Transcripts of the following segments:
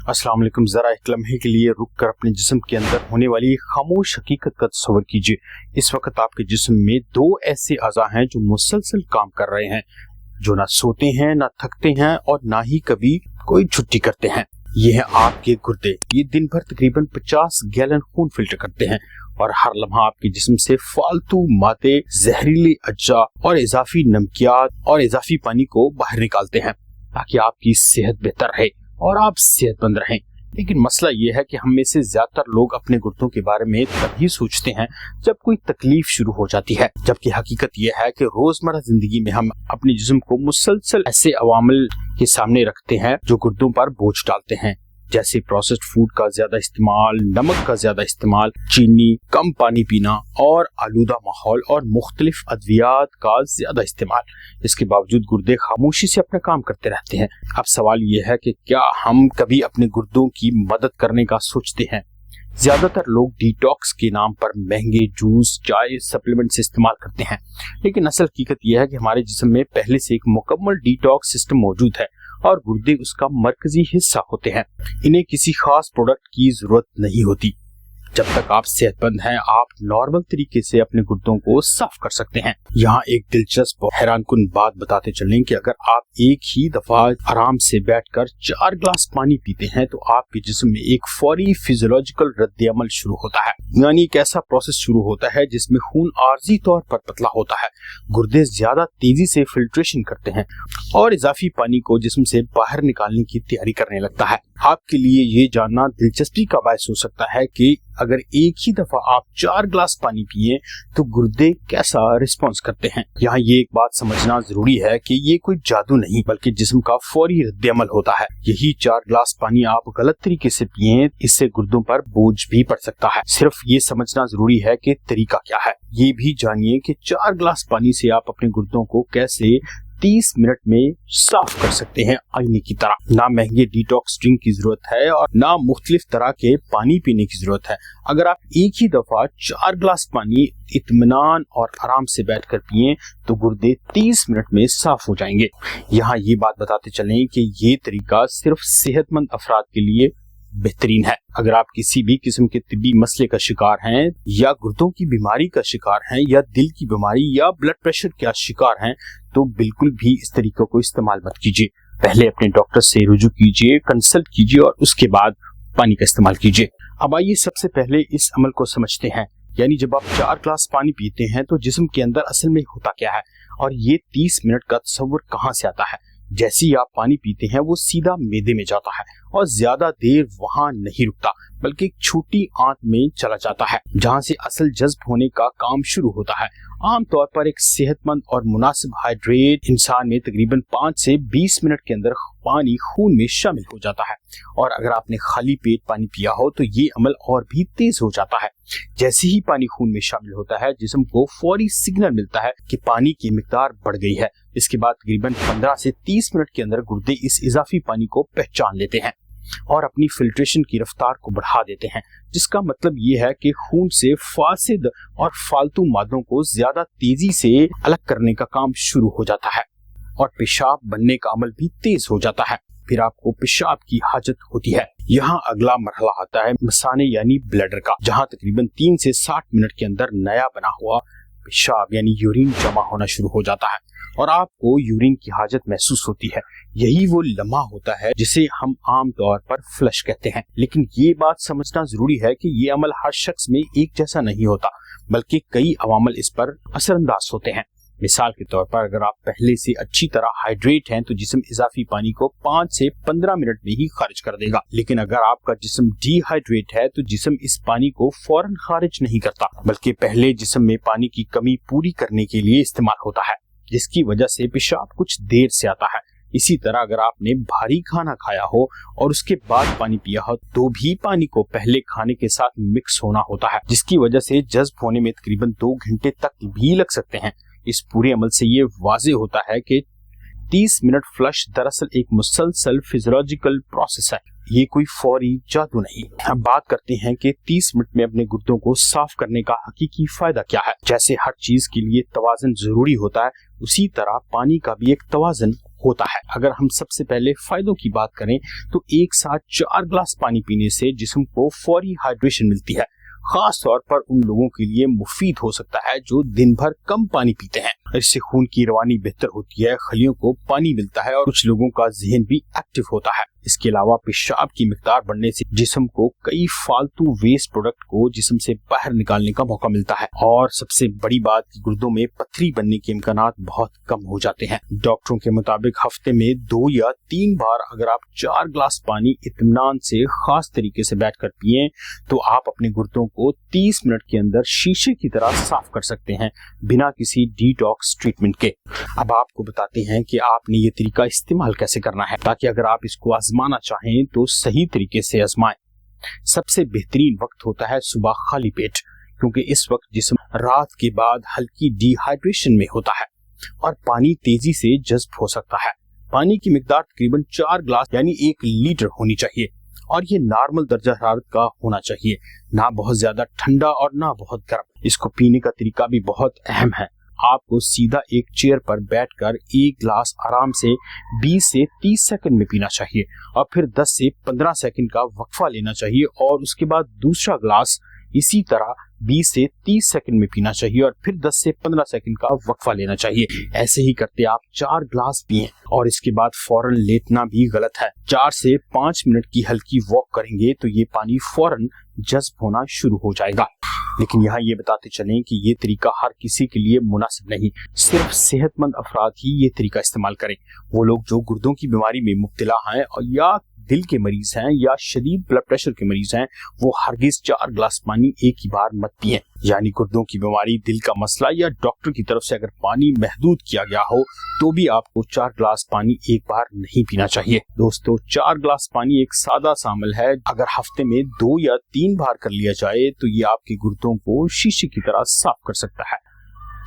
अस्सलाम वालेकुम। जरा एक लम्हे के लिए रुक कर अपने जिस्म के अंदर होने वाली खामोश हकीकत का तस्वर कीजिए। इस वक्त आपके जिस्म में दो ऐसे अज़ा हैं जो मुसलसल काम कर रहे हैं, जो ना सोते हैं, ना थकते हैं और ना ही कभी कोई छुट्टी करते हैं। ये है आपके गुर्दे। ये दिन भर तकरीबन 50 गैलन खून फिल्टर करते हैं और हर लम्हा आपके जिस्म से फालतू मादे, जहरीले अज्जा और इजाफी नमकियात और इजाफी पानी को बाहर निकालते हैं ताकि आपकी सेहत बेहतर रहे और आप सेहतमंद रहें। लेकिन मसला ये है कि हम में से ज्यादातर लोग अपने गुर्दों के बारे में तभी सोचते हैं जब कोई तकलीफ शुरू हो जाती है, जबकि हकीकत ये है कि रोजमर्रा जिंदगी में हम अपने जिस्म को मुसलसल ऐसे अवामिल के सामने रखते हैं जो गुर्दों पर बोझ डालते हैं, जैसे प्रोसेस्ड फूड का ज्यादा इस्तेमाल, नमक का ज्यादा इस्तेमाल, चीनी, कम पानी पीना और आलूदा माहौल और मुख्तलिफ अद्वियात का ज्यादा इस्तेमाल। इसके बावजूद गुर्दे खामोशी से अपना काम करते रहते हैं। अब सवाल यह है कि क्या हम कभी अपने गुर्दों की मदद करने का सोचते हैं? ज्यादातर लोग डिटॉक्स के नाम पर महंगे जूस, चाय, सप्लीमेंट्स इस्तेमाल करते हैं, लेकिन असल हकीकत यह है कि हमारे जिस्म में पहले से एक मुकम्मल डिटॉक्स सिस्टम मौजूद है और गुर्दे उसका मरकजी हिस्सा होते हैं। इन्हें किसी खास प्रोडक्ट की जरूरत नहीं होती। जब तक आप सेहतमंद हैं, आप नॉर्मल तरीके से अपने गुर्दों को साफ कर सकते हैं। यहाँ एक दिलचस्प और हैरानकुन बात बताते चलें कि अगर आप एक ही दफा आराम से बैठकर 4 गिलास पानी पीते हैं तो आपके जिस्म में एक फौरी फिजियोलॉजिकल रद्द-ए-अमल शुरू होता है, यानी एक ऐसा प्रोसेस शुरू होता है जिसमें खून आर्जी तौर पर पतला होता है। गुर्दे ज्यादा तेजी से फिल्ट्रेशन करते हैं और इजाफी पानी को जिस्म से बाहर निकालने की तैयारी करने लगता है। आपके लिए ये जानना दिलचस्पी का बायस हो सकता है कि अगर एक ही दफा आप 4 गिलास पानी पिए तो गुर्दे कैसा रिस्पॉन्स करते हैं। यहाँ ये एक बात समझना जरूरी है कि ये कोई जादू नहीं बल्कि जिस्म का फौरी रद्द-ए-अमल होता है। यही 4 गिलास पानी आप गलत तरीके से पिए, इससे गुर्दों पर बोझ भी पड़ सकता है। सिर्फ ये समझना जरूरी है कि तरीका क्या है। ये भी जानिए कि 4 गिलास पानी से आप अपने गुर्दों को कैसे 30 मिनट में साफ कर सकते हैं, आईने की तरह। ना महंगे डिटॉक्स ड्रिंक की जरूरत है और ना मुख्तलिफ तरह के पानी पीने की जरूरत है। अगर आप एक ही दफा 4 गिलास पानी इत्मीनान और आराम से बैठकर पिए तो गुर्दे 30 मिनट में साफ हो जाएंगे। यहाँ ये बात बताते चलें कि ये तरीका सिर्फ सेहतमंद अफराद के लिए बेहतरीन है। अगर आप किसी भी किस्म के तिब्बी मसले का शिकार हैं या गुर्दों की बीमारी का शिकार हैं या दिल की बीमारी या ब्लड प्रेशर का शिकार हैं तो बिल्कुल भी इस तरीके को इस्तेमाल मत कीजिए। पहले अपने डॉक्टर से रुजू कीजिए, कंसल्ट कीजिए और उसके बाद पानी का इस्तेमाल कीजिए। अब आइए सबसे पहले इस अमल को समझते हैं, यानी जब आप 4 गिलास पानी पीते हैं तो जिस्म के अंदर असल में होता क्या है और ये 30 मिनट का तस्वर कहाँ से आता है। जैसे ही आप पानी पीते हैं वो सीधा मैदे में जाता है और ज्यादा देर वहां नहीं रुकता बल्कि एक छोटी आंत में चला जाता है जहां से असल जज्ब होने का काम शुरू होता है। आमतौर पर एक सेहतमंद और मुनासिब हाइड्रेट इंसान में तकरीबन 5 से 20 मिनट के अंदर पानी खून में शामिल हो जाता है और अगर आपने खाली पेट पानी पिया हो तो ये अमल और भी तेज हो जाता है। जैसे ही पानी खून में शामिल होता है जिस्म को फौरी सिग्नल मिलता है कि पानी की मिकदार बढ़ गई है। इसके बाद तकरीबन 15 से 30 मिनट के अंदर गुर्दे इस इजाफी पानी को पहचान लेते हैं और अपनी फिल्ट्रेशन की रफ्तार को बढ़ा देते हैं, जिसका मतलब ये है कि खून से फासिद और फालतू मादों को ज्यादा तेजी से अलग करने का काम शुरू हो जाता है और पेशाब बनने का अमल भी तेज हो जाता है। फिर आपको पेशाब की हाजत होती है। यहाँ अगला मरहला आता है मसाने यानी ब्लैडर का, जहाँ तकरीबन 3 से 60 मिनट के अंदर नया बना हुआ पेशाब यानी यूरिन जमा होना शुरू हो जाता है और आपको यूरिन की हाजत महसूस होती है। यही वो लम्हा होता है जिसे हम आम तौर पर फ्लश कहते हैं। लेकिन ये बात समझना जरूरी है कि ये अमल हर शख्स में एक जैसा नहीं होता बल्कि कई अवामल इस पर असरअंदाज होते हैं। मिसाल के तौर पर अगर आप पहले से अच्छी तरह हाइड्रेट हैं तो जिस्म इजाफी पानी को 5 से 15 मिनट में ही खारिज कर देगा, लेकिन अगर आपका जिस्म डिहाइड्रेट है तो जिस्म इस पानी को फौरन खारिज नहीं करता बल्कि पहले जिस्म में पानी की कमी पूरी करने के लिए इस्तेमाल होता है, जिसकी वजह से पेशाब कुछ देर से आता है। इसी तरह अगर आपने भारी खाना खाया हो और उसके बाद पानी पिया हो तो भी पानी को पहले खाने के साथ मिक्स होना होता है, जिसकी वजह से जज्ब होने में तकरीबन 2 घंटे तक भी लग सकते हैं। इस पूरे अमल से ये वाज़े होता है कि 30 मिनट फ्लश दरअसल एक मुसलसल फिजियोलॉजिकल प्रोसेस है, ये कोई फौरी जादू नहीं। हम बात करते हैं कि 30 मिनट में अपने गुर्दों को साफ करने का हकीकी फायदा क्या है। जैसे हर चीज के लिए तवाज़ुन जरूरी होता है, उसी तरह पानी का भी एक तवाज़ुन होता है। अगर हम सबसे पहले फायदों की बात करें तो एक साथ 4 ग्लास पानी पीने से जिस्म को फौरी हाइड्रेशन मिलती है। खास तौर पर उन लोगों के लिए मुफीद हो सकता है जो दिन भर कम पानी पीते हैं। इससे खून की रवानी बेहतर होती है, खलियों को पानी मिलता है और कुछ लोगों का जहन भी एक्टिव होता है। इसके अलावा पेशाब की मिकदार बढ़ने से जिस्म को कई फालतू वेस्ट प्रोडक्ट को जिस्म से बाहर निकालने का मौका मिलता है। और सबसे बड़ी बात कि गुर्दों में पथरी बनने के इम्कानात बहुत कम हो जाते हैं। डॉक्टरों के मुताबिक हफ्ते में 2 या 3 बार अगर आप 4 ग्लास पानी इत्मीनान से खास तरीके से बैठकर पिएं तो आप अपने गुर्दों को 30 मिनट के अंदर शीशे की तरह साफ कर सकते हैं बिना किसी डिटॉक्स ट्रीटमेंट के। अब आपको बताते हैं कि आपने ये तरीका इस्तेमाल कैसे करना है ताकि अगर आप इसको आजमाना चाहें तो सही तरीके से आजमाएं। सबसे बेहतरीन वक्त होता है सुबह खाली पेट, क्योंकि इस वक्त जिस्म रात के बाद हल्की डिहाइड्रेशन में होता है और पानी तेजी से जज्ब हो सकता है। पानी की मिकदार तकरीबन 4 ग्लास यानी 1 लीटर होनी चाहिए और ये नॉर्मल दर्जा हरारत का होना चाहिए, ना बहुत ज्यादा ठंडा और ना बहुत गर्म। इसको पीने का तरीका भी बहुत अहम है। आपको सीधा एक चेयर पर बैठकर 1 ग्लास आराम से 20 से 30 सेकंड में पीना चाहिए और फिर 10 से 15 सेकंड का वक्फा लेना चाहिए और उसके बाद दूसरा ग्लास इसी तरह 20 से 30 सेकंड में पीना चाहिए और फिर 10 से 15 सेकंड का वक्फा लेना चाहिए। ऐसे ही करते आप 4 ग्लास पिएं और इसके बाद फौरन लेटना भी गलत है। 4 से 5 मिनट की हल्की वॉक करेंगे तो ये पानी फौरन जज्ब होना शुरू हो जाएगा। लेकिन यहाँ ये बताते चलें कि ये तरीका हर किसी के लिए मुनासिब नहीं, सिर्फ सेहतमंद अफराद ही ये तरीका इस्तेमाल करें। वो लोग जो गुर्दों की बीमारी में मुब्तला हैं और या दिल के मरीज हैं या शदीद ब्लड प्रेशर के मरीज हैं, वो हरगिज 4 ग्लास पानी एक ही बार मत पिएं। यानी गुर्दों की बीमारी, दिल का मसला या डॉक्टर की तरफ से अगर पानी महदूद किया गया हो तो भी आपको 4 ग्लास पानी एक बार नहीं पीना चाहिए। दोस्तों, 4 ग्लास पानी एक सादा सा अमल है। अगर हफ्ते में 2 या 3 बार कर लिया जाए तो ये आपके गुर्दों को शीशे की तरह साफ कर सकता है।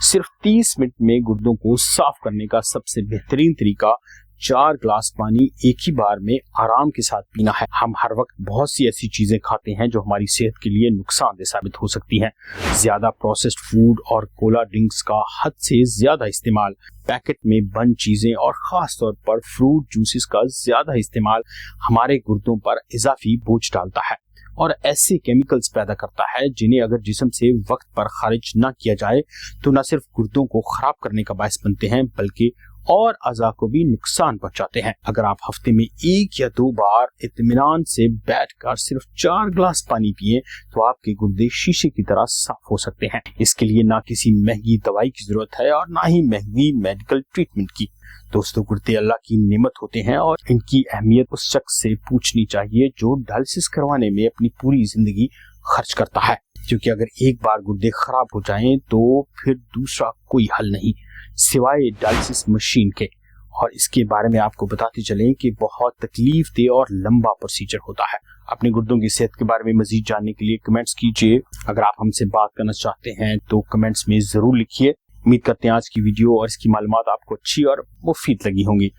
सिर्फ 30 मिनट में गुर्दों को साफ करने का सबसे बेहतरीन तरीका 4 ग्लास पानी एक ही बार में आराम के साथ पीना है। हम हर वक्त बहुत सी ऐसी चीजें खाते हैं जो हमारी सेहत के लिए नुकसानदेह साबित हो सकती हैं। ज्यादा प्रोसेस्ड फूड और कोला ड्रिंक्स का हद से ज्यादा इस्तेमाल, पैकेट में बंद चीजें और खास तौर पर फ्रूट जूसेस का ज्यादा इस्तेमाल हमारे गुर्दों पर इजाफी बोझ डालता है और ऐसे केमिकल्स पैदा करता है जिन्हें अगर जिस्म से वक्त पर खारिज न किया जाए तो न सिर्फ गुर्दों को खराब करने का बायस बनते हैं बल्कि और अज़ा को भी नुकसान पहुंचाते हैं। अगर आप हफ्ते में 1 या 2 बार इत्मीनान से बैठकर सिर्फ 4 ग्लास पानी पिए तो आपके गुर्दे शीशे की तरह साफ हो सकते हैं। इसके लिए ना किसी महंगी दवाई की जरूरत है और ना ही महंगी मेडिकल ट्रीटमेंट की। दोस्तों, गुर्दे अल्लाह की नेमत होते हैं और इनकी अहमियत उस शख्स से पूछनी चाहिए जो डायलिसिस करवाने में अपनी पूरी जिंदगी खर्च करता है, क्योंकि अगर एक बार गुर्दे खराब हो जाएं तो फिर दूसरा कोई हल नहीं सिवाय डायलिसिस मशीन के। और इसके बारे में आपको बताते चलें कि बहुत तकलीफ दे और लंबा प्रोसीजर होता है। अपने गुर्दों की सेहत के बारे में मजीद जानने के लिए कमेंट्स कीजिए। अगर आप हमसे बात करना चाहते हैं तो कमेंट्स में जरूर लिखिए। उम्मीद करते हैं आज की वीडियो और इसकी मालूमात आपको अच्छी और मुफीद लगी होंगी।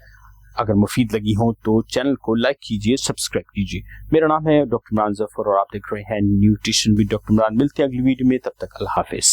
अगर मुफीद लगी हो तो चैनल को लाइक कीजिए, सब्सक्राइब कीजिए। मेरा नाम है डॉक्टर इमरान जफर और आप देख रहे हैं न्यूट्रिशन विद डॉक्टर इमरान। मिलते हैं अगली वीडियो में, तब तक अल्लाह हाफिज।